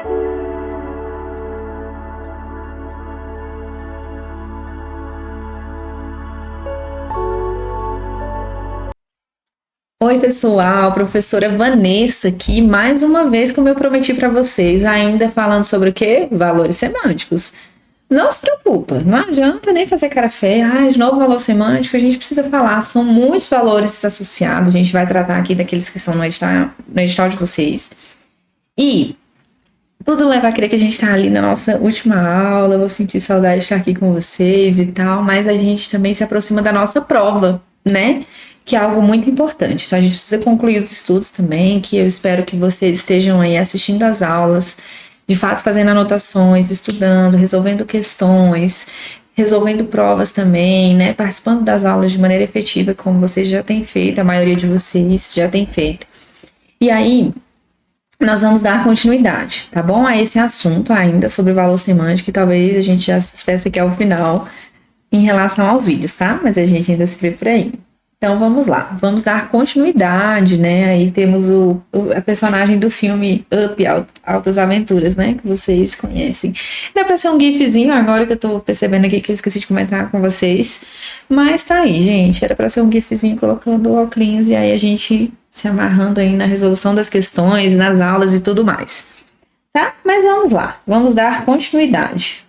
Oi, pessoal, professora Vanessa aqui, mais uma vez, como eu prometi para vocês, ainda falando sobre o quê? Valores semânticos. Não se preocupa, não adianta nem fazer cara feia, de novo valor semântico, a gente precisa falar, são muitos valores associados, a gente vai tratar aqui daqueles que são no edital de vocês. E tudo leva a crer que a gente tá ali na nossa última aula, eu vou sentir saudade de estar aqui com vocês e tal, mas a gente também se aproxima da nossa prova, né? Que é algo muito importante. Então, a gente precisa concluir os estudos também, que eu espero que vocês estejam aí assistindo às aulas, de fato fazendo anotações, estudando, resolvendo questões, resolvendo provas também, né? Participando das aulas de maneira efetiva, como vocês já têm feito, a maioria de vocês já tem feito. E aí, nós vamos dar continuidade, tá bom? A esse assunto ainda sobre o valor semântico, que talvez a gente já se esqueça que é o final em relação aos vídeos, tá? Mas a gente ainda se vê por aí. Então vamos lá, vamos dar continuidade, né? Aí temos a personagem do filme Up, Altas Aventuras, né? Que vocês conhecem. Era pra ser um gifzinho, agora que eu tô percebendo aqui que eu esqueci de comentar com vocês. Mas tá aí, gente. Era pra ser um gifzinho colocando o óculos e aí a gente se amarrando aí na resolução das questões, nas aulas e tudo mais. Tá? Mas vamos lá, vamos dar continuidade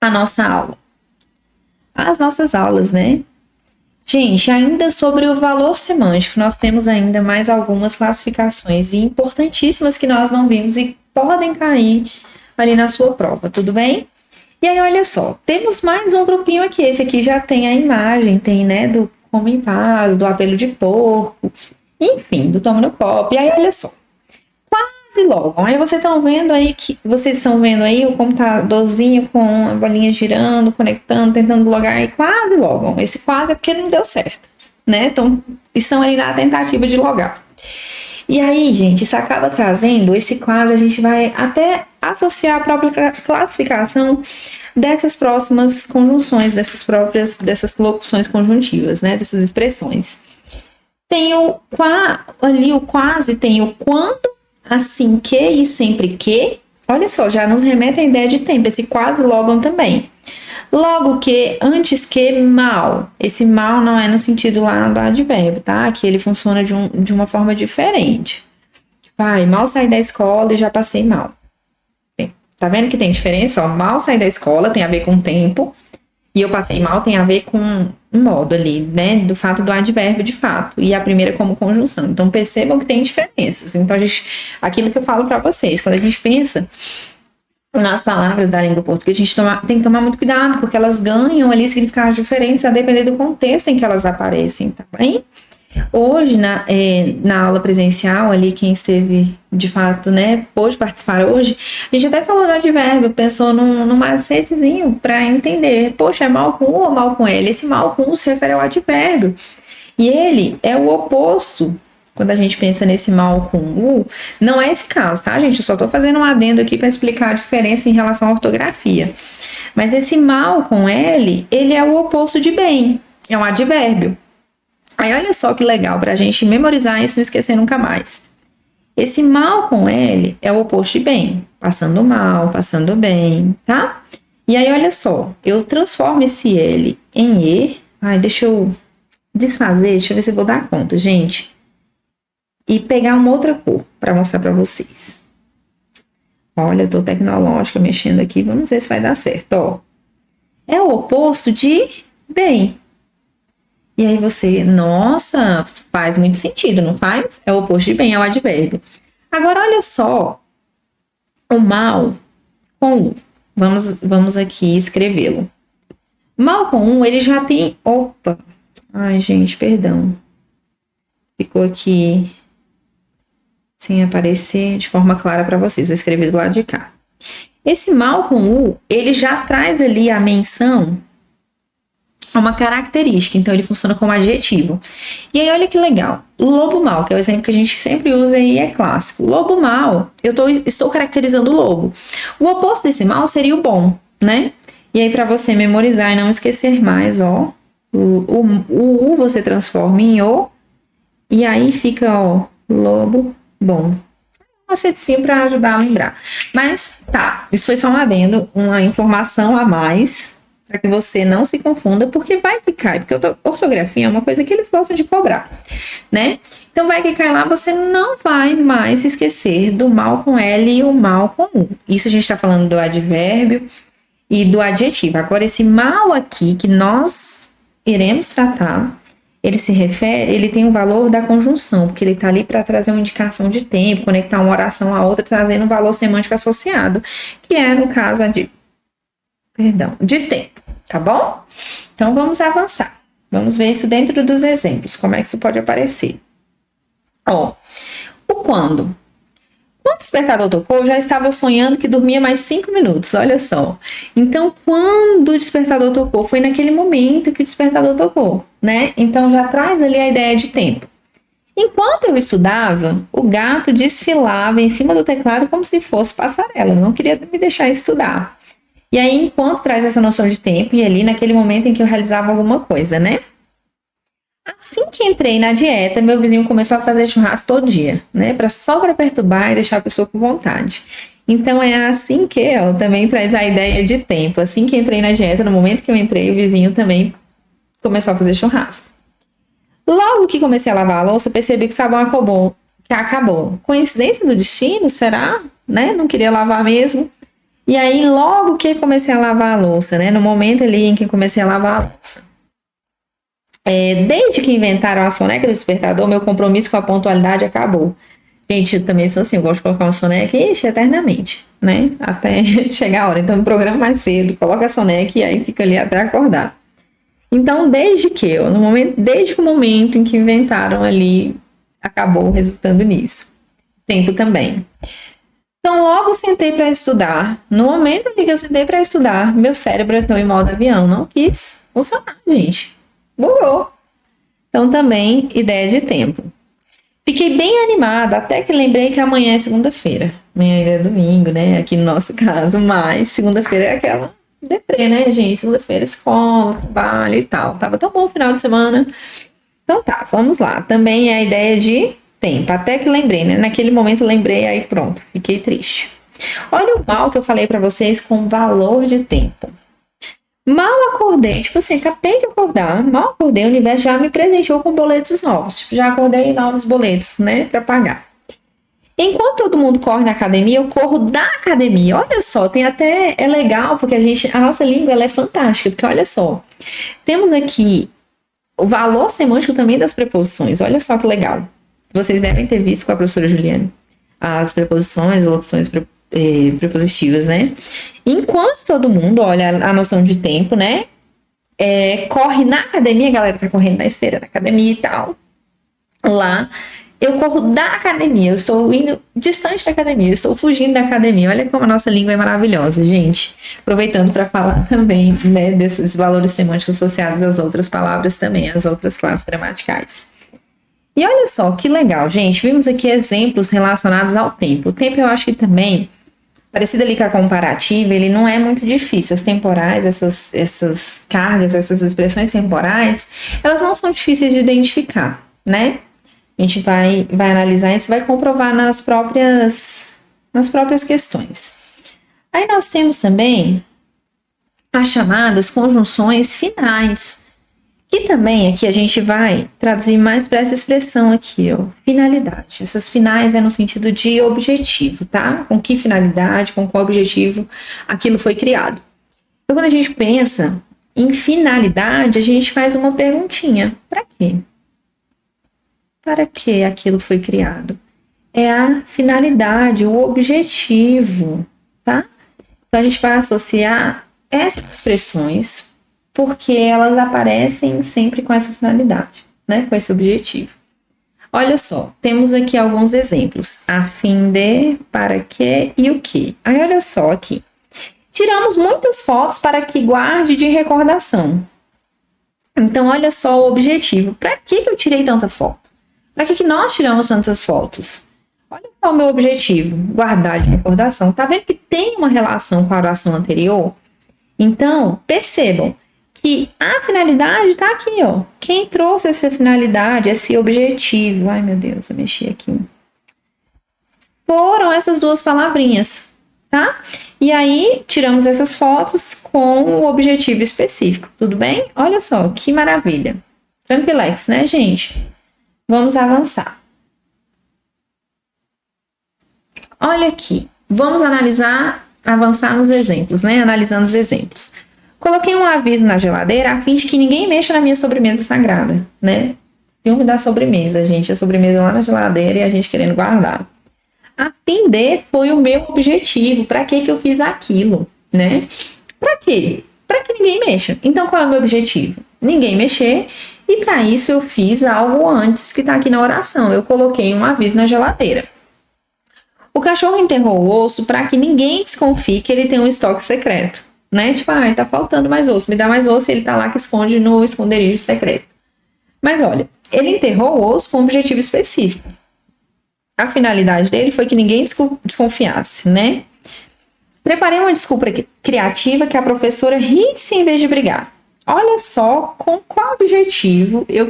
à nossa aula. Às nossas aulas, né? Gente, ainda sobre o valor semântico, nós temos ainda mais algumas classificações importantíssimas que nós não vimos e podem cair ali na sua prova, tudo bem? E aí, olha só, temos mais um grupinho aqui, esse aqui já tem a imagem, tem, né, do Como em Paz, do Apelo de Porco, enfim, do Toma no Copo. E aí, olha só, quase logam. Aí vocês estão vendo aí o computadorzinho com a bolinha girando, conectando, tentando logar e quase logam. Esse quase é porque não deu certo, né? Então, estão ali na tentativa de logar. E aí, gente, isso acaba trazendo esse quase, a gente vai até associar a própria classificação dessas próximas conjunções, dessas locuções conjuntivas, né? Dessas expressões. Tem o quase, tem o quando, assim que e sempre que. Olha só, já nos remete à ideia de tempo, esse quase logam também. Logo que, antes que, mal. Esse mal não é no sentido lá do advérbio, tá? Que ele funciona de uma forma diferente. Mal saí da escola e já passei mal. Tá vendo que tem diferença? Ó, mal saí da escola tem a ver com tempo e eu passei mal tem a ver com um modo ali, né? Do fato do advérbio de fato. E a primeira como conjunção. Então, percebam que tem diferenças. Então, aquilo que eu falo para vocês, quando a gente pensa nas palavras da língua portuguesa, a gente tem que tomar muito cuidado, porque elas ganham ali significados diferentes a depender do contexto em que elas aparecem, tá bem? Hoje, na aula presencial, ali, quem esteve, de fato, né, pôde participar hoje, a gente até falou do advérbio, pensou num macetezinho para entender, poxa, é mal com U ou mal com L? Esse mal com U se refere ao advérbio, e ele é o oposto. Quando a gente pensa nesse mal com U, não é esse caso, tá, gente? Eu só tô fazendo um adendo aqui para explicar a diferença em relação à ortografia. Mas esse mal com L, ele é o oposto de bem, é um advérbio. Aí olha só que legal, pra gente memorizar isso e não esquecer nunca mais. Esse mal com L é o oposto de bem, passando mal, passando bem, tá? E aí olha só, eu transformo esse L em E. Deixa eu desfazer, deixa eu ver se eu vou dar conta, gente. E pegar uma outra cor para mostrar para vocês. Olha, eu tô tecnológica mexendo aqui, vamos ver se vai dar certo, ó. É o oposto de bem. E aí você, nossa, faz muito sentido, não faz? É o oposto de bem, é o advérbio. Agora, olha só, o mal com U. Vamos aqui escrevê-lo. Mal com U, ele já tem... Opa! Ai, gente, perdão. Ficou aqui sem aparecer de forma clara para vocês. Vou escrever do lado de cá. Esse mal com U, ele já traz ali a menção a uma característica, então ele funciona como adjetivo. E aí, olha que legal. Lobo mau, que é o exemplo que a gente sempre usa e é clássico. Lobo mau, estou caracterizando o lobo. O oposto desse mal seria o bom, né? E aí, para você memorizar e não esquecer mais, ó, o U você transforma em O, e aí fica, ó, lobo bom. macetezinho para ajudar a lembrar. Mas tá, isso foi só um adendo, uma informação a mais, para que você não se confunda, porque vai que cai, porque ortografia é uma coisa que eles gostam de cobrar, né? Então vai que cai lá, você não vai mais esquecer do mal com L e o mal com U. Isso a gente está falando do advérbio e do adjetivo. Agora, esse mal aqui que nós iremos tratar, ele tem o valor da conjunção, porque ele está ali para trazer uma indicação de tempo, conectar uma oração a outra, trazendo um valor semântico associado, que é, no caso, de tempo, tá bom? Então, vamos avançar. Vamos ver isso dentro dos exemplos, como é que isso pode aparecer. Ó, o quando. Quando o despertador tocou, eu já estava sonhando que dormia mais 5 minutos, olha só. Então, quando o despertador tocou, foi naquele momento que o despertador tocou, né? Então, já traz ali a ideia de tempo. Enquanto eu estudava, o gato desfilava em cima do teclado como se fosse passarela, não queria me deixar estudar. E aí, enquanto traz essa noção de tempo, e ali naquele momento em que eu realizava alguma coisa, né? Assim que entrei na dieta, meu vizinho começou a fazer churrasco todo dia, né? Só para perturbar e deixar a pessoa com vontade. Então é assim que também traz a ideia de tempo. Assim que entrei na dieta, no momento que eu entrei, o vizinho também começou a fazer churrasco. Logo que comecei a lavar a louça, percebi que o sabão acabou. Coincidência do destino, será? Né? Não queria lavar mesmo. E aí, logo que comecei a lavar a louça, né? No momento ali em que comecei a lavar a louça. Desde que inventaram a soneca do despertador, meu compromisso com a pontualidade acabou. Gente, eu também sou assim, eu gosto de colocar uma soneca eternamente, né? Até chegar a hora. Então, eu programa mais cedo, coloca a soneca e aí fica ali até acordar. Então, desde que o momento em que inventaram ali, acabou resultando nisso. Tempo também. Então, logo sentei para estudar. No momento em que eu sentei para estudar, meu cérebro entrou em modo avião. Não quis funcionar, gente. Bugou. Então, também, ideia de tempo. Fiquei bem animada, até que lembrei que amanhã é segunda-feira. Amanhã é domingo, né? Aqui no nosso caso, mas segunda-feira é aquela deprê, né, gente? Segunda-feira, escola, trabalho e tal. Tava tão bom o final de semana. Então tá, vamos lá. Também é a ideia de tempo. Até que lembrei, né? Naquele momento lembrei, aí pronto, fiquei triste. Olha o mal que eu falei pra vocês com valor de tempo. Mal acordei, tipo assim, acabei de acordar, mal acordei, o universo já me presenteou com boletos novos. Tipo, já acordei novos boletos, né, pra pagar. Enquanto todo mundo corre na academia, eu corro da academia. Olha só, é legal, porque a nossa língua, ela é fantástica, porque olha só, temos aqui o valor semântico também das preposições, olha só que legal. Vocês devem ter visto com a professora Juliane as preposições, as locuções prepositivas, né? Enquanto todo mundo olha a noção de tempo, né? Corre na academia, a galera tá correndo na esteira na academia e tal. Lá, eu corro da academia, eu estou indo distante da academia, eu estou fugindo da academia. Olha como a nossa língua é maravilhosa, gente. Aproveitando para falar também, né, desses valores semânticos associados às outras palavras também, às outras classes gramaticais. E olha só, que legal, gente. Vimos aqui exemplos relacionados ao tempo. O tempo eu acho que também, parecido ali com a comparativa, ele não é muito difícil. As temporais, essas cargas, essas expressões temporais, elas não são difíceis de identificar, né? A gente vai analisar isso, vai comprovar nas próprias questões. Aí nós temos também as chamadas conjunções finais, que também aqui a gente vai traduzir mais para essa expressão aqui, ó, finalidade. Essas finais é no sentido de objetivo, tá? Com que finalidade, com qual objetivo aquilo foi criado. Então, quando a gente pensa em finalidade, a gente faz uma perguntinha. Para quê? Para que aquilo foi criado? É a finalidade, o objetivo, tá? Então, a gente vai associar essas expressões porque elas aparecem sempre com essa finalidade, né? Com esse objetivo. Olha só, temos aqui alguns exemplos. A fim de, para que e o que. Aí, olha só aqui. Tiramos muitas fotos para que guarde de recordação. Então, olha só o objetivo. Para que eu tirei tanta foto? Para que nós tiramos tantas fotos? Olha só o meu objetivo, guardar de recordação. Tá vendo que tem uma relação com a oração anterior? Então, percebam que a finalidade tá aqui, ó. Quem trouxe essa finalidade, esse objetivo? Ai, meu Deus, eu mexi aqui. foram essas duas palavrinhas, tá? E aí, tiramos essas fotos com o objetivo específico, tudo bem? Olha só, que maravilha. Tranquilex, né, gente? Vamos avançar. Olha aqui, vamos avançar nos exemplos, né? Analisando os exemplos. Coloquei um aviso na geladeira a fim de que ninguém mexa na minha sobremesa sagrada, né? Filme da sobremesa, gente. A sobremesa lá na geladeira e a gente querendo guardar. A fim de foi o meu objetivo. Para que eu fiz aquilo, né? Para quê? Para que ninguém mexa. Então, qual é o meu objetivo? Ninguém mexer. E para isso eu fiz algo antes que tá aqui na oração. Eu coloquei um aviso na geladeira. O cachorro enterrou o osso para que ninguém desconfie que ele tem um estoque secreto, né? Tipo, tá faltando mais osso, me dá mais osso, e ele tá lá que esconde no esconderijo secreto. Mas olha, ele enterrou o osso com um objetivo específico. A finalidade dele foi que ninguém desconfiasse, né? Preparei uma desculpa criativa que a professora risse em vez de brigar. Olha só com qual objetivo eu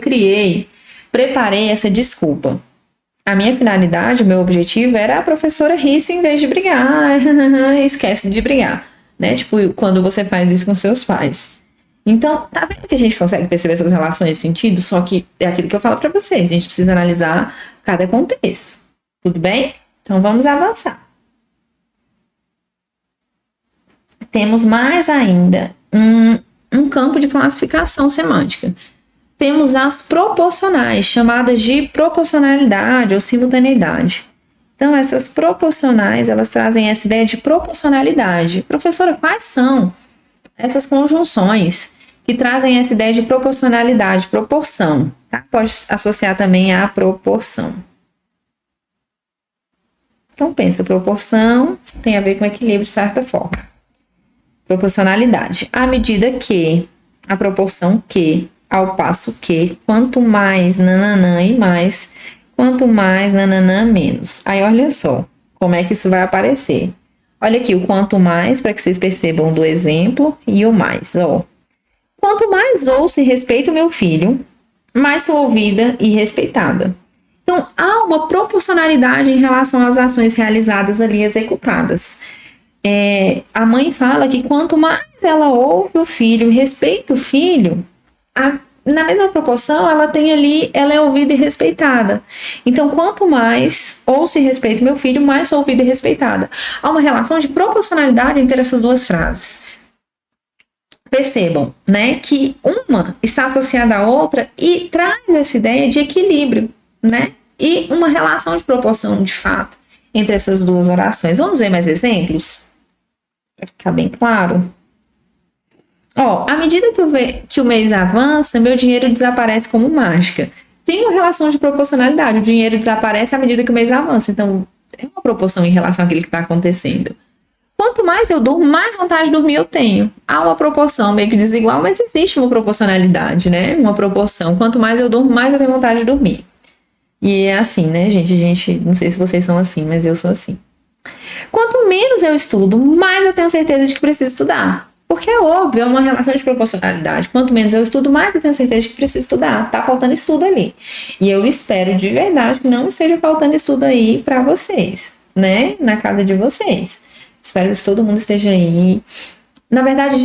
preparei essa desculpa. A minha finalidade, o meu objetivo era a professora risse em vez de brigar. Esquece de brigar, né? Tipo, quando você faz isso com seus pais. Então, tá vendo que a gente consegue perceber essas relações de sentido? Só que é aquilo que eu falo pra vocês. A gente precisa analisar cada contexto. Tudo bem? Então, vamos avançar. Temos mais ainda um campo de classificação semântica. Temos as proporcionais, chamadas de proporcionalidade ou simultaneidade. Então, essas proporcionais, elas trazem essa ideia de proporcionalidade. Professora, quais são essas conjunções que trazem essa ideia de proporcionalidade, proporção? Tá? Pode associar também à proporção. Então, pensa, proporção tem a ver com equilíbrio de certa forma. Proporcionalidade. À medida que, a proporção que, ao passo que, quanto mais nananã e mais, quanto mais nananã menos. Aí olha só como é que isso vai aparecer. Olha aqui o quanto mais, para que vocês percebam do exemplo, e o mais, ó. Quanto mais ouço e respeito meu filho, mais sou ouvida e respeitada. Então, há uma proporcionalidade em relação às ações realizadas ali, executadas. A mãe fala que quanto mais ela ouve o filho, respeita o filho, na mesma proporção, ela é ouvida e respeitada. Então, quanto mais ouço e respeito meu filho, mais sou ouvida e respeitada. Há uma relação de proporcionalidade entre essas duas frases. Percebam, né, que uma está associada à outra e traz essa ideia de equilíbrio, né, e uma relação de proporção, de fato, entre essas duas orações. Vamos ver mais exemplos? Para ficar bem claro. À medida que o mês avança, meu dinheiro desaparece como mágica. Tem uma relação de proporcionalidade. O dinheiro desaparece à medida que o mês avança. Então, tem uma proporção em relação àquilo que está acontecendo. Quanto mais eu durmo, mais vontade de dormir eu tenho. Há uma proporção meio que desigual, mas existe uma proporcionalidade, né? Uma proporção. Quanto mais eu durmo, mais eu tenho vontade de dormir. E é assim, né, gente? Não sei se vocês são assim, mas eu sou assim. Quanto menos eu estudo, mais eu tenho certeza de que preciso estudar. Porque é óbvio, é uma relação de proporcionalidade. Quanto menos eu estudo, mais eu tenho certeza de que preciso estudar. Tá faltando estudo ali. E eu espero de verdade que não esteja faltando estudo aí para vocês, né? Na casa de vocês. Espero que todo mundo esteja aí. Na verdade,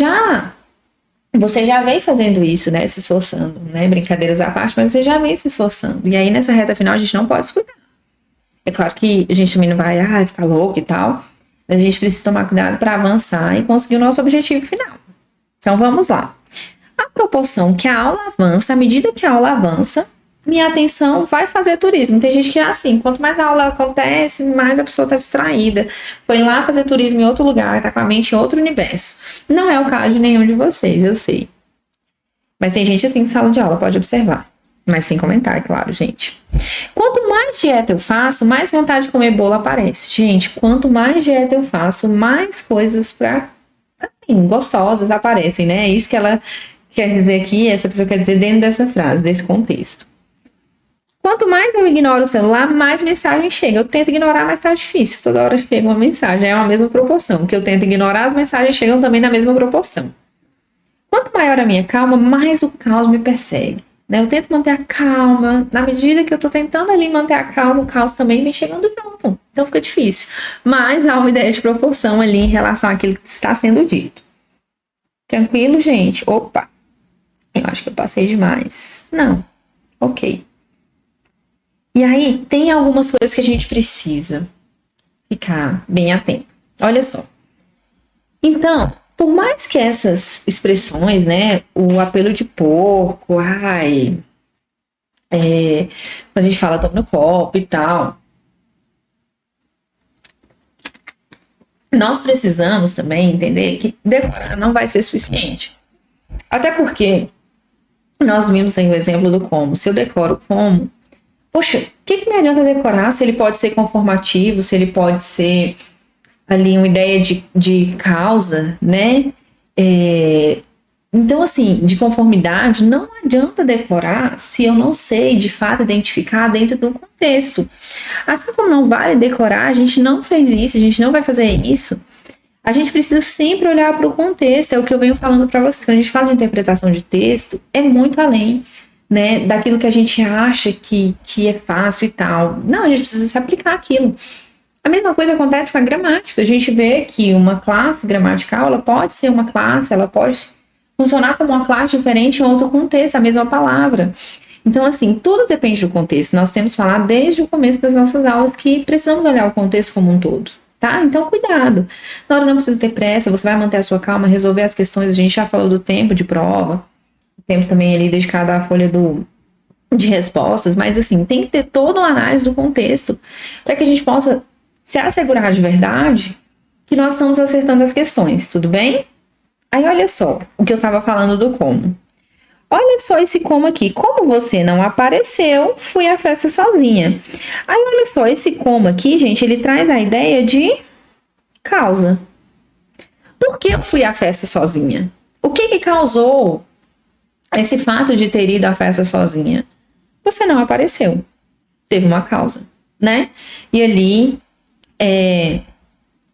você já vem fazendo isso, né? Se esforçando, né? Brincadeiras à parte, mas você já vem se esforçando. E aí, nessa reta final, a gente não pode descuidar. É claro que a gente também não vai ficar louco e tal, mas a gente precisa tomar cuidado para avançar e conseguir o nosso objetivo final. Então, vamos lá. A proporção que a aula avança, à medida que a aula avança, minha atenção vai fazer turismo. Tem gente que é assim, quanto mais a aula acontece, mais a pessoa está distraída. Foi lá fazer turismo em outro lugar, está com a mente em outro universo. Não é o caso de nenhum de vocês, eu sei. Mas tem gente assim em sala de aula, pode observar. Mas sem comentar, claro, gente. Quanto mais dieta eu faço, mais vontade de comer bolo aparece. Gente, quanto mais dieta eu faço, mais coisas gostosas aparecem, né? É isso que ela quer dizer aqui, essa pessoa quer dizer dentro dessa frase, desse contexto. Quanto mais eu ignoro o celular, mais mensagem chega. Eu tento ignorar, mas tá difícil. Toda hora chega uma mensagem, é uma mesma proporção. Que eu tento ignorar, as mensagens chegam também na mesma proporção. Quanto maior a minha calma, mais o caos me persegue. né? Eu tento manter a calma. Na medida que eu tô tentando ali manter a calma, o caos também vem chegando junto. Então fica difícil. Mas há uma ideia de proporção ali em relação àquilo que está sendo dito. Tranquilo, gente? Opa! Eu acho que eu passei demais. Não. Ok. E aí, tem algumas coisas que a gente precisa ficar bem atento. Olha só. Então, por mais que essas expressões, né, o apelo de porco, quando a gente fala toma no copo e tal, nós precisamos também entender que decorar não vai ser suficiente. Até porque nós vimos aí o exemplo do como. Se eu decoro como, poxa, o que me adianta decorar se ele pode ser conformativo, se ele pode ser ali uma ideia de causa, né? Então, assim, de conformidade, não adianta decorar se eu não sei, de fato, identificar dentro do contexto. Assim como não vale decorar, a gente não fez isso, a gente não vai fazer isso. A gente precisa sempre olhar para o contexto, é o que eu venho falando para vocês. Quando a gente fala de interpretação de texto, é muito além, né, daquilo que a gente acha que é fácil e tal. Não, a gente precisa se aplicar aquilo. A mesma coisa acontece com a gramática. A gente vê que uma classe gramatical, ela pode ser uma classe, ela pode funcionar como uma classe diferente em outro contexto, a mesma palavra. Então, assim, tudo depende do contexto. Nós temos falado desde o começo das nossas aulas que precisamos olhar o contexto como um todo, tá? Então, cuidado. Na hora não precisa ter pressa, você vai manter a sua calma, resolver as questões. A gente já falou do tempo de prova, o tempo também ali dedicado à folha de respostas, mas, assim, tem que ter toda uma análise do contexto para que a gente possa se assegurar de verdade que nós estamos acertando as questões, tudo bem? Aí, olha só o que eu estava falando do como. Olha só esse como aqui. Como você não apareceu, fui à festa sozinha. Aí, olha só, esse como aqui, gente, ele traz a ideia de causa. Por que eu fui à festa sozinha? O que causou esse fato de ter ido à festa sozinha? Você não apareceu. Teve uma causa, né? E ali,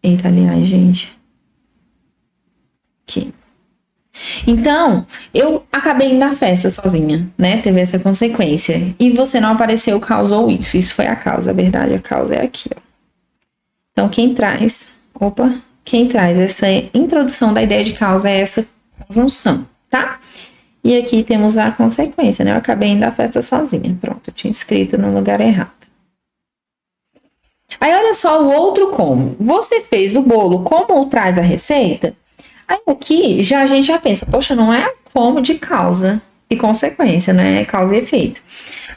Eita, aliás, gente. Aqui. Então, eu acabei indo à festa sozinha, né? Teve essa consequência. E você não apareceu, causou isso. Isso foi a causa. A verdade, a causa é aqui, ó. Então, quem traz essa introdução da ideia de causa é essa conjunção, tá? E aqui temos a consequência, né? Eu acabei indo à festa sozinha. Pronto, eu tinha escrito no lugar errado. Aí, olha só o outro como. Você fez o bolo como traz a receita? Aí aqui, a gente já pensa, poxa, não é como de causa e consequência, né? Causa e efeito.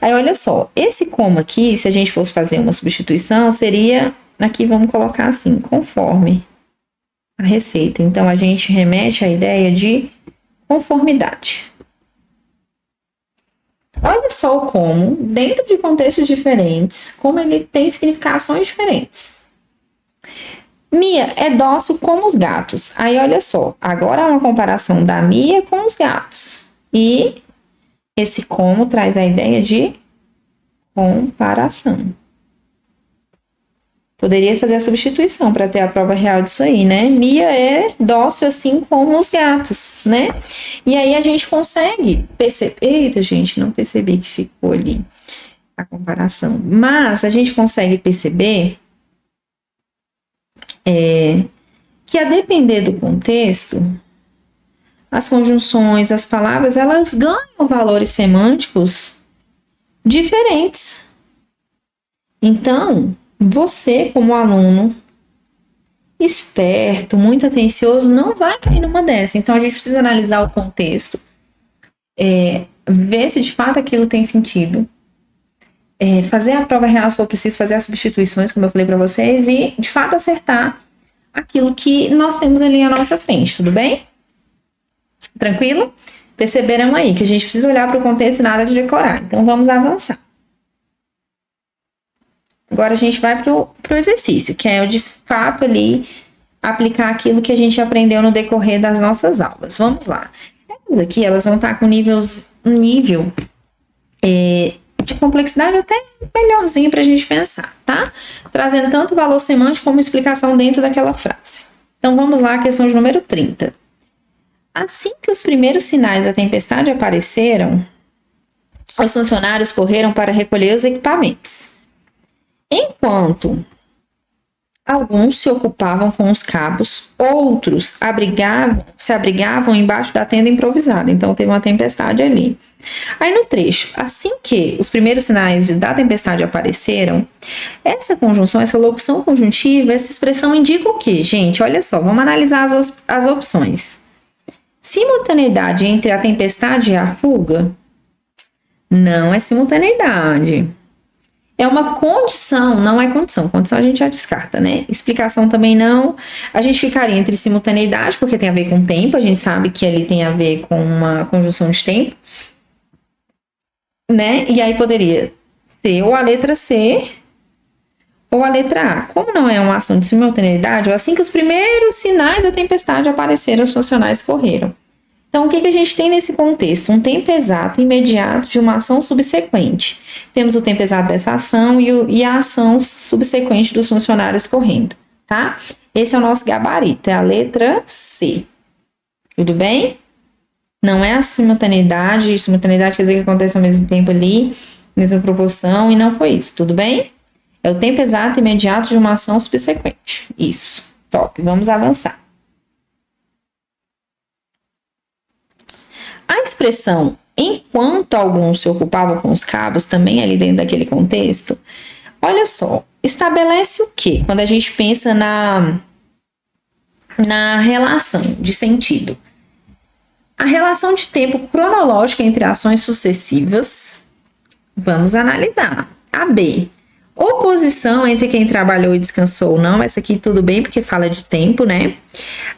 Aí, olha só, esse como aqui, se a gente fosse fazer uma substituição, seria, aqui vamos colocar assim, conforme a receita. Então, a gente remete à ideia de conformidade. Olha só o como, dentro de contextos diferentes, como ele tem significações diferentes. Mia é dócil como os gatos. Aí, olha só, agora é uma comparação da Mia com os gatos. E esse como traz a ideia de comparação. Poderia fazer a substituição para ter a prova real disso aí, né? Mia é dócil assim como os gatos, né? E aí a gente consegue perceber... Eita, gente, não percebi que ficou ali a comparação. Mas a gente consegue perceber que a depender do contexto, as conjunções, as palavras, elas ganham valores semânticos diferentes. Então, você como aluno esperto, muito atencioso, não vai cair numa dessa. Então, a gente precisa analisar o contexto, ver se de fato aquilo tem sentido, fazer a prova real se for preciso, fazer as substituições, como eu falei para vocês, e de fato acertar aquilo que nós temos ali à nossa frente, tudo bem? Tranquilo? Perceberam aí que a gente precisa olhar para o contexto e nada de decorar. Então, vamos avançar. Agora, a gente vai para o exercício, que é o de fato ali aplicar aquilo que a gente aprendeu no decorrer das nossas aulas. Vamos lá. Essas aqui, elas vão estar com um nível de complexidade até melhorzinho para a gente pensar, tá? Trazendo tanto valor semântico como explicação dentro daquela frase. Então, vamos lá, questão de número 30. Assim que os primeiros sinais da tempestade apareceram, Os funcionários correram para recolher os equipamentos. Enquanto alguns se ocupavam com os cabos, outros se abrigavam embaixo da tenda improvisada. Então, teve uma tempestade ali. Aí, no trecho, assim que os primeiros sinais da tempestade apareceram, essa conjunção, essa locução conjuntiva, essa expressão indica o quê? Gente, olha só, vamos analisar as opções. Simultaneidade entre a tempestade e a fuga? Não é simultaneidade. É uma condição, não é condição. Condição a gente já descarta, né? Explicação também não. A gente ficaria entre simultaneidade, porque tem a ver com tempo. A gente sabe que ali tem a ver com uma conjunção de tempo, né? E aí poderia ser ou a letra C ou a letra A. Como não é uma ação de simultaneidade, assim que os primeiros sinais da tempestade apareceram, os funcionários correram. Então, o que a gente tem nesse contexto? Um tempo exato, imediato, de uma ação subsequente. Temos o tempo exato dessa ação e a ação subsequente dos funcionários correndo, tá? Esse é o nosso gabarito, é a letra C. Tudo bem? Não é a simultaneidade. Simultaneidade quer dizer que acontece ao mesmo tempo ali, mesma proporção, e não foi isso, tudo bem? É o tempo exato, imediato, de uma ação subsequente. Isso, top. Vamos avançar. A expressão enquanto alguns se ocupavam com os cabos, também ali dentro daquele contexto, olha só, estabelece o quê? Quando a gente pensa na relação de sentido. A relação de tempo cronológica entre ações sucessivas, vamos analisar. A B, oposição entre quem trabalhou e descansou ou não, essa aqui tudo bem, porque fala de tempo, né?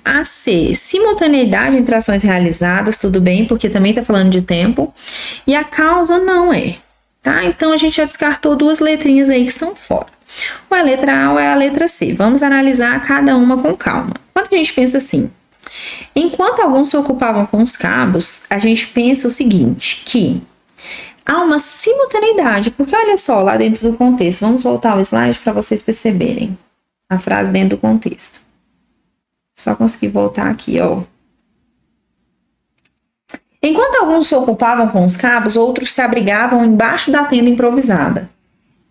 A C, simultaneidade entre ações realizadas, tudo bem, porque também está falando de tempo. E a causa não é, tá? Então, a gente já descartou duas letrinhas aí que estão fora. Ou a letra A ou é a letra C. Vamos analisar cada uma com calma. Quando a gente pensa assim, enquanto alguns se ocupavam com os cabos, a gente pensa o seguinte, que há uma simultaneidade, porque olha só, lá dentro do contexto, vamos voltar ao slide para vocês perceberem a frase dentro do contexto. Só conseguir voltar aqui, ó. Enquanto alguns se ocupavam com os cabos, outros se abrigavam embaixo da tenda improvisada.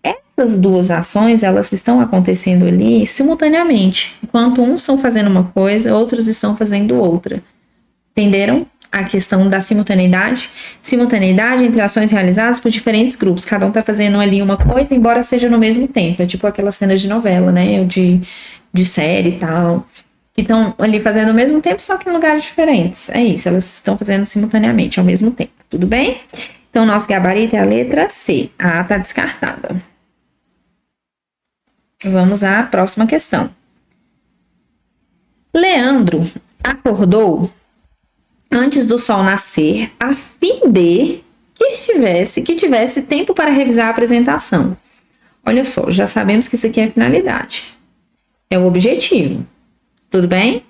Essas duas ações, elas estão acontecendo ali simultaneamente. Enquanto uns estão fazendo uma coisa, outros estão fazendo outra. Entenderam a questão da simultaneidade? Simultaneidade entre ações realizadas por diferentes grupos. Cada um está fazendo ali uma coisa, embora seja no mesmo tempo. É tipo aquelas cenas de novela, né? Ou de série e tal. Que estão ali fazendo ao mesmo tempo, só que em lugares diferentes. É isso, elas estão fazendo simultaneamente, ao mesmo tempo. Tudo bem? Então, nosso gabarito é a letra C. A A está descartada. Vamos à próxima questão. Leandro acordou antes do sol nascer, a fim de que tivesse tempo para revisar a apresentação. Olha só, já sabemos que isso aqui é a finalidade. É o objetivo. Tudo bem?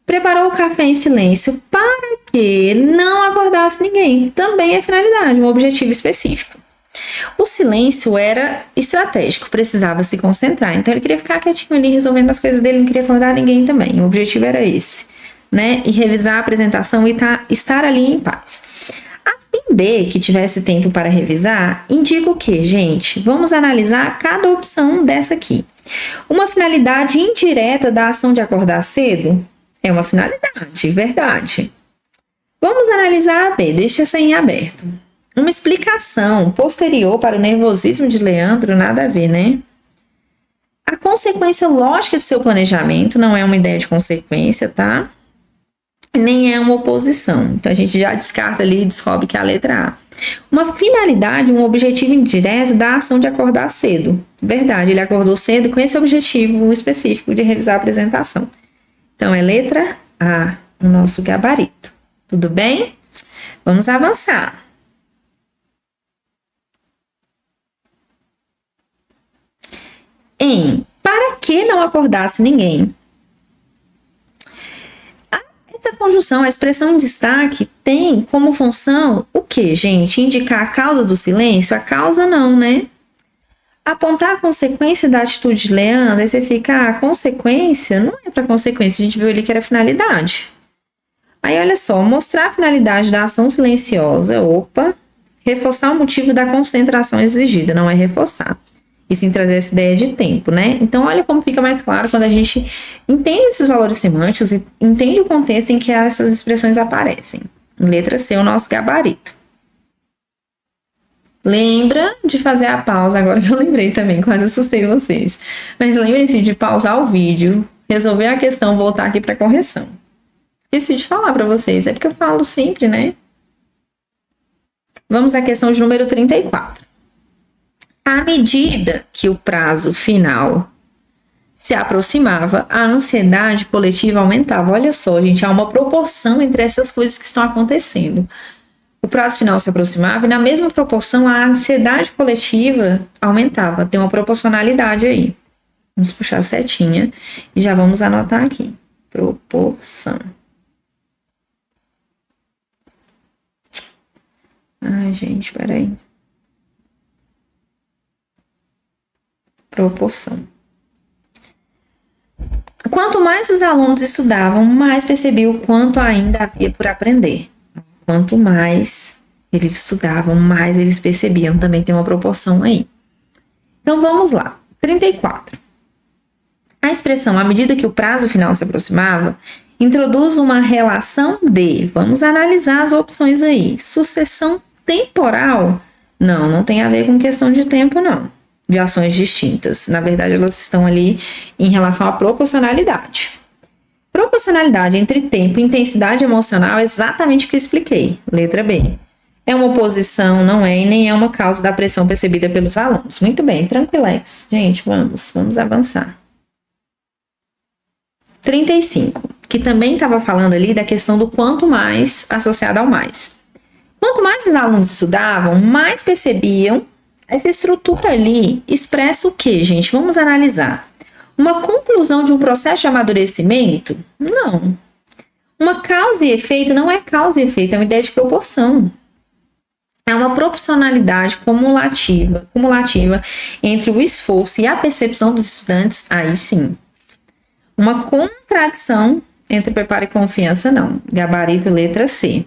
Preparou o café em silêncio para que não acordasse ninguém. Também é finalidade, um objetivo específico. O silêncio era estratégico, precisava se concentrar. Então, ele queria ficar quietinho ali, resolvendo as coisas dele, não queria acordar ninguém também. O objetivo era esse, né? E revisar a apresentação e estar ali em paz. A fim de que tivesse tempo para revisar, indica o quê, gente? Vamos analisar cada opção dessa aqui. Uma finalidade indireta da ação de acordar cedo? É uma finalidade, verdade. Vamos analisar a B, deixa essa em aberto. Uma explicação posterior para o nervosismo de Leandro, nada a ver, né? A consequência lógica de seu planejamento não é uma ideia de consequência, tá? Nem é uma oposição. Então, a gente já descarta ali e descobre que é a letra A. Uma finalidade, um objetivo indireto da ação de acordar cedo. Verdade, ele acordou cedo com esse objetivo específico de revisar a apresentação. Então, é letra A, o nosso gabarito. Tudo bem? Vamos avançar. Para que não acordasse ninguém? Essa conjunção, a expressão em destaque, tem como função o que, gente? Indicar a causa do silêncio? A causa não, né? Apontar a consequência da atitude de Leandro, aí você fica, a consequência não é para consequência, a gente viu ali que era finalidade. Aí, olha só, mostrar a finalidade da ação silenciosa, opa, reforçar o motivo da concentração exigida, não é reforçar. E sim trazer essa ideia de tempo, né? Então, olha como fica mais claro quando a gente entende esses valores semânticos e entende o contexto em que essas expressões aparecem. Letra C, o nosso gabarito. Lembra de fazer a pausa, agora que eu lembrei também, quase assustei vocês. Mas lembrem-se de pausar o vídeo, resolver a questão, voltar aqui para correção. Esqueci de falar para vocês, é porque eu falo sempre, né? Vamos à questão de número 34. À medida que o prazo final se aproximava, a ansiedade coletiva aumentava. Olha só, gente, há uma proporção entre essas coisas que estão acontecendo. O prazo final se aproximava e, na mesma proporção, a ansiedade coletiva aumentava. Tem uma proporcionalidade aí. Vamos puxar a setinha e já vamos anotar aqui. Proporção. Ai, gente, peraí. Proporção. Quanto mais os alunos estudavam, mais percebiam o quanto ainda havia por aprender. Quanto mais eles estudavam, mais eles percebiam. Também tem uma proporção aí. Então, vamos lá. 34. A expressão, à medida que o prazo final se aproximava, introduz uma relação de, vamos analisar as opções aí, sucessão temporal? Não, não tem a ver com questão de tempo, não. De ações distintas. Na verdade, elas estão ali em relação à proporcionalidade. Proporcionalidade entre tempo e intensidade emocional é exatamente o que eu expliquei. Letra B. É uma oposição, não é, e nem é uma causa da pressão percebida pelos alunos. Muito bem, tranquilex. Gente, vamos avançar. 35, que também estava falando ali da questão do quanto mais associado ao mais. Quanto mais os alunos estudavam, mais percebiam. Essa estrutura ali expressa o que, gente? Vamos analisar. Uma conclusão de um processo de amadurecimento? Não. Uma causa e efeito não é causa e efeito, é uma ideia de proporção. É uma proporcionalidade cumulativa entre o esforço e a percepção dos estudantes, aí sim. Uma contradição entre preparo e confiança, não. Gabarito, letra C.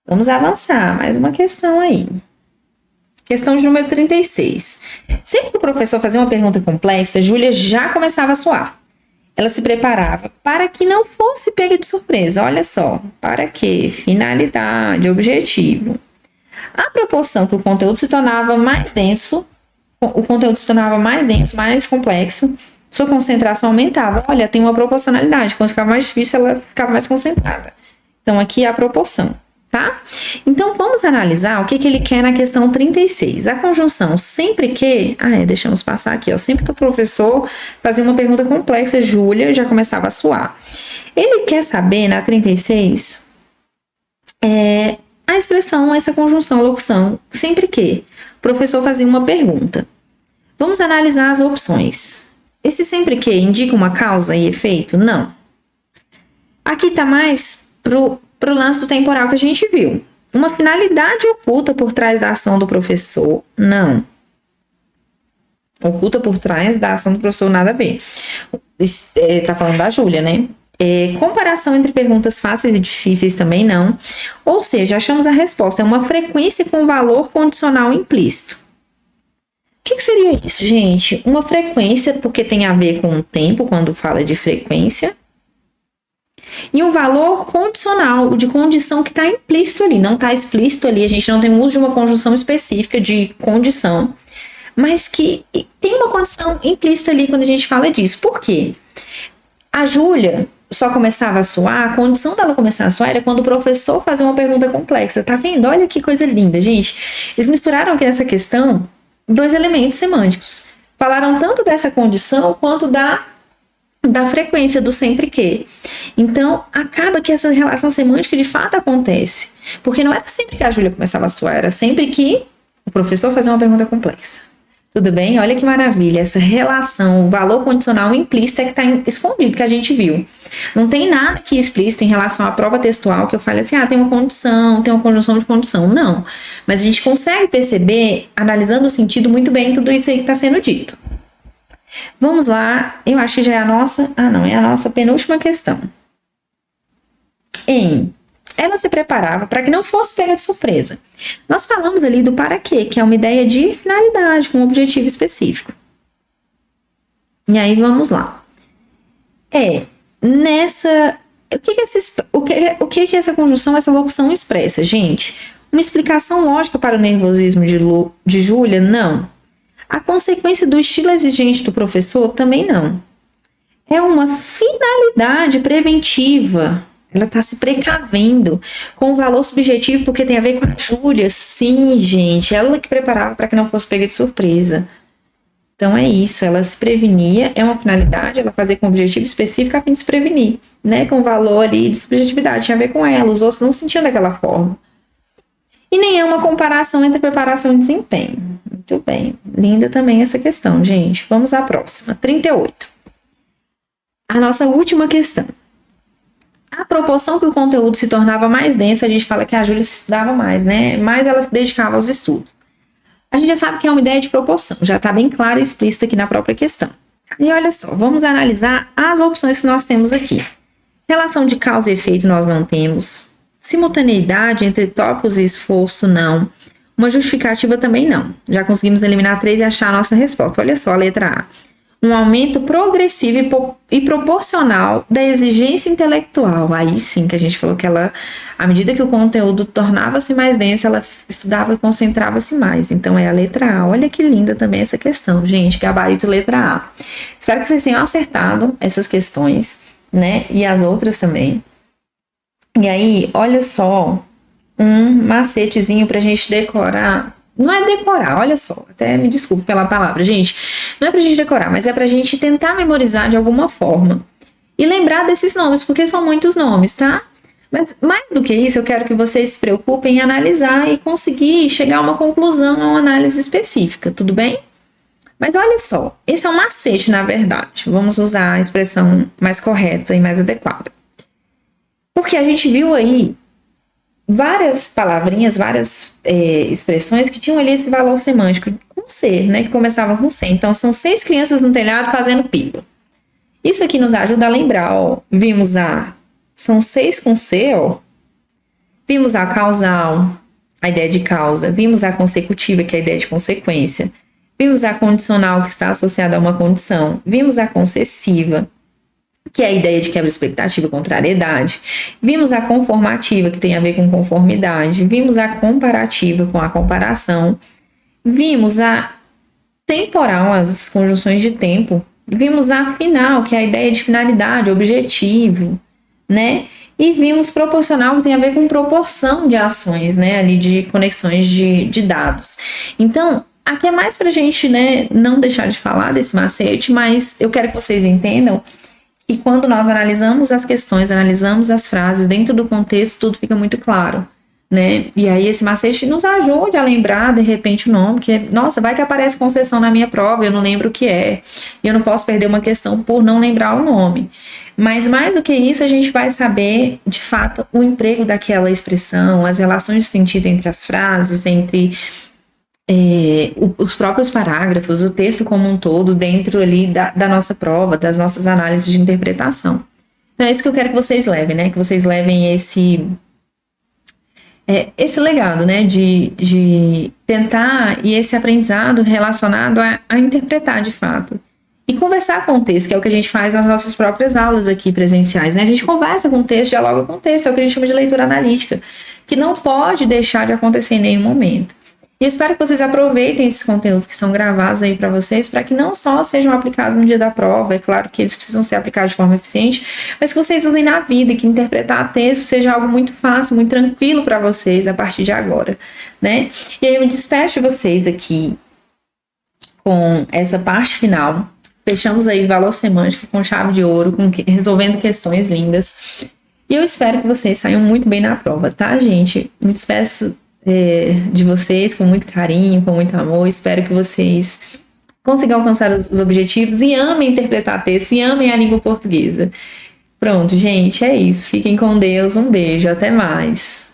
Vamos avançar, mais uma questão aí. Questão de número 36. Sempre que o professor fazia uma pergunta complexa, Júlia já começava a suar. Ela se preparava para que não fosse pega de surpresa. Olha só, para quê? Finalidade, objetivo. À proporção que o conteúdo se tornava mais denso, mais complexo, sua concentração aumentava. Olha, tem uma proporcionalidade. Quando ficava mais difícil, ela ficava mais concentrada. Então, aqui é a proporção. Tá? Então, vamos analisar o que ele quer na questão 36. A conjunção sempre que... deixamos passar aqui, ó. Sempre que o professor fazia uma pergunta complexa, Júlia já começava a suar. Ele quer saber, na 36, a expressão, essa conjunção, locução, sempre que o professor fazia uma pergunta. Vamos analisar as opções. Esse sempre que indica uma causa e efeito? Não. Aqui tá mais pro lance do temporal que a gente viu. Uma finalidade oculta por trás da ação do professor? Não. Oculta por trás da ação do professor, nada a ver. Tá falando da Júlia, né? Comparação entre perguntas fáceis e difíceis também não. Ou seja, achamos a resposta. É uma frequência com valor condicional implícito. O que seria isso, gente? Uma frequência, porque tem a ver com o tempo, quando fala de frequência. E um valor condicional, de condição que está implícito ali, não está explícito ali, a gente não tem uso de uma conjunção específica de condição, mas que tem uma condição implícita ali quando a gente fala disso. Por quê? A Júlia só começava a suar, a condição dela começar a suar era quando o professor fazia uma pergunta complexa. Tá vendo? Olha que coisa linda, gente. Eles misturaram aqui nessa questão dois elementos semânticos. Falaram tanto dessa condição quanto da frequência do sempre que. Então, acaba que essa relação semântica de fato acontece. Porque não era sempre que a Júlia começava a suar, era sempre que o professor fazia uma pergunta complexa. Tudo bem? Olha que maravilha. Essa relação, o valor condicional implícito é que está escondido, que a gente viu. Não tem nada aqui explícito em relação à prova textual que eu fale assim, tem uma condição, tem uma conjunção de condição. Não. Mas a gente consegue perceber, analisando o sentido muito bem, tudo isso aí que está sendo dito. Vamos lá, eu acho que já é a nossa... é a nossa penúltima questão. Em ela se preparava para que não fosse pega de surpresa. Nós falamos ali do para quê, que é uma ideia de finalidade, com um objetivo específico. E aí vamos lá. O que essa conjunção, essa locução expressa? Gente, uma explicação lógica para o nervosismo de Júlia? Não. A consequência do estilo exigente do professor? Também não. É uma finalidade preventiva. Ela está se precavendo com o valor subjetivo, porque tem a ver com a Júlia. Sim, gente, ela que preparava para que não fosse pega de surpresa. Então é isso, ela se prevenia, é uma finalidade, ela fazia com um objetivo específico a fim de se prevenir, né? Com valor ali de subjetividade, tinha a ver com ela, os outros não se sentiam daquela forma. E nem é uma comparação entre preparação e desempenho. Muito bem, linda também essa questão, gente. Vamos à próxima, 38. A nossa última questão. A proporção que o conteúdo se tornava mais denso, a gente fala que a Júlia se estudava mais, né? Mais ela se dedicava aos estudos. A gente já sabe que é uma ideia de proporção, já está bem clara e explícita aqui na própria questão. E olha só, vamos analisar as opções que nós temos aqui. Relação de causa e efeito nós não temos. Simultaneidade entre tópicos e esforço, não. Uma justificativa também não. Já conseguimos eliminar 3 e achar a nossa resposta. Olha só a letra A. Um aumento progressivo e proporcional da exigência intelectual. Aí sim que a gente falou que ela, à medida que o conteúdo tornava-se mais denso, ela estudava e concentrava-se mais. Então é a letra A. Olha que linda também essa questão, gente. Gabarito letra A. Espero que vocês tenham acertado essas questões, né? E as outras também. E aí, olha só, um macetezinho pra gente decorar. Não é decorar, olha só, até me desculpe pela palavra, gente. Não é pra gente decorar, mas é pra gente tentar memorizar de alguma forma. E lembrar desses nomes, porque são muitos nomes, tá? Mas mais do que isso, eu quero que vocês se preocupem em analisar e conseguir chegar a uma conclusão, a uma análise específica, tudo bem? Mas olha só, esse é um macete, na verdade. Vamos usar a expressão mais correta e mais adequada. Porque a gente viu aí várias palavrinhas, várias expressões que tinham ali esse valor semântico com C, né? Que começavam com C. Então, são 6 crianças no telhado fazendo pipa. Isso aqui nos ajuda a lembrar, ó. São 6 com C, ó. Vimos a causal, a ideia de causa. Vimos a consecutiva, que é a ideia de consequência. Vimos a condicional, que está associada a uma condição. Vimos a concessiva, que é a ideia de quebra de expectativa e contrariedade. Vimos a conformativa, que tem a ver com conformidade. Vimos a comparativa, com a comparação. Vimos a temporal, as conjunções de tempo. Vimos a final, que é a ideia de finalidade, objetivo, né? E vimos proporcional, que tem a ver com proporção de ações, né? Ali de conexões de dados. Então, aqui é mais pra gente, né, não deixar de falar desse macete, mas eu quero que vocês entendam. E quando nós analisamos as questões, analisamos as frases dentro do contexto, tudo fica muito claro, né? E aí esse macete nos ajuda a lembrar, de repente, o nome, que nossa, vai que aparece concessão na minha prova, eu não lembro o que é, e eu não posso perder uma questão por não lembrar o nome. Mas mais do que isso, a gente vai saber, de fato, o emprego daquela expressão, as relações de sentido entre as frases, entre os próprios parágrafos, o texto como um todo, dentro ali da nossa prova, das nossas análises de interpretação. Então é isso que eu quero que vocês levem, né? Que vocês levem esse legado, né? De tentar, e esse aprendizado relacionado a interpretar de fato. E conversar com o texto, que é o que a gente faz nas nossas próprias aulas aqui presenciais, né? A gente conversa com o texto, dialoga com o texto, é o que a gente chama de leitura analítica, que não pode deixar de acontecer em nenhum momento. E eu espero que vocês aproveitem esses conteúdos que são gravados aí para vocês, para que não só sejam aplicados no dia da prova, é claro que eles precisam ser aplicados de forma eficiente, mas que vocês usem na vida e que interpretar texto seja algo muito fácil, muito tranquilo para vocês a partir de agora, né? E aí eu me despeço de vocês aqui com essa parte final. Fechamos aí valor semântico com chave de ouro, resolvendo questões lindas. E eu espero que vocês saiam muito bem na prova, tá, gente? Me despeço de vocês com muito carinho, com muito amor. Espero que vocês consigam alcançar os objetivos e amem interpretar texto e amem a língua portuguesa. Pronto, gente, é isso. Fiquem com Deus. Um beijo. Até mais.